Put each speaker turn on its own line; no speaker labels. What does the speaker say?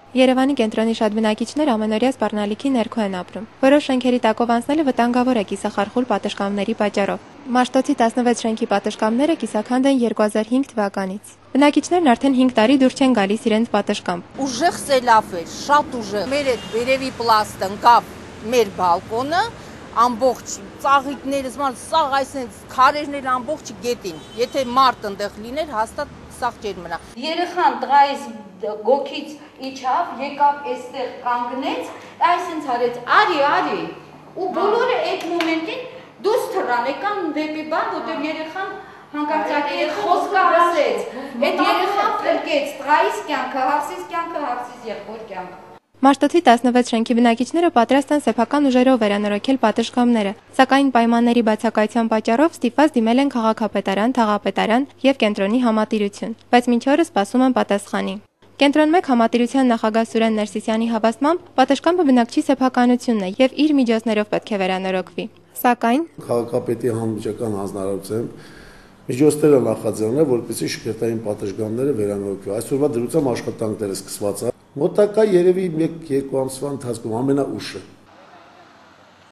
Երևանի կենտրոնի շատ բնակիչներ ամենօրյա սպառնալիքի ներքո են ապրում։ Որոշ շենքերի տակով անցնելը վտանգավոր է կիսախարխուլ պատշգամբների պատճառով։ Մաշտոցի 16 շենքի պատշգամբները կիսաքանդ են 2005 թվականից։ Բնակիչներն արդեն 5 տարի դուր չեն գալիս իրենց պատշգամբ։
Ուժեղ սելավ էր, շատ ուժեղ։ Մեր այդ վերևի պլաստը ընկավ մեր բալկոնը, ամբողջ ծաղիկներս, սաղ այսպես քարերն էլ ամբողջ գետին։ Եթե մարդ այնտեղ լիներ, հաստատ սաղ չէր մնա։ Երեխան տղայիս գոքից իջավ, եկավ այստեղ կանգնեց, այսինքն արեց արի, ու բոլորը այդ մոմենտին դուրս թռան, եկան դեպի բան, որտեղ երեխան հանկարծակի խոսքը ասեց, այդ երեխան փրկեց տղայիս կյանքը, հարսիս կյանքը, հարսիս եղբոր կյանքը։
Մաշտոցի 16 շենքի բնակիչները պատրաստ են սեփական ուժերով վերանորոգել պատշգամբները, սակայն պայմանների բացակայության պատճառով ստիպված դիմել են քաղաքապետարան, թաղապետարան եւ կենտրոնի համատիրություն, բայց մինչ օրս սպասում են պատասխանի։ Կենտրոն 1 համատիրության նախագահ Սուրեն Ներսիսյանի հավաստմամբ պատշգամբը բնակչի սեփականությունն է եւ իր միջոցներով պետք է վերանորոգվի։ Սակայն
քաղաքապետի հանրապետական հանձնարարությամբ միջոցները նախաձեռնել, որպեսզի շքերթային պատշգամբները վերանորոգվի։ Այսօրվա դրությամբ աշխատանքները սկսված է։ Մոտակա երևի 1-2 ամսվա ընթացքում ամենաուշը